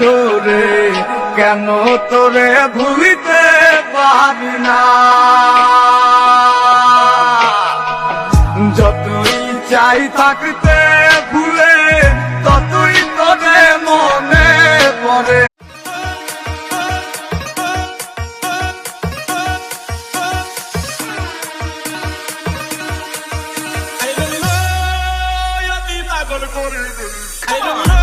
ধরে কেন তোরে ভুলিতে পারি না। যতই চাই থাকতে ভুলে ততই তোরে মনে পড়ে। I don't know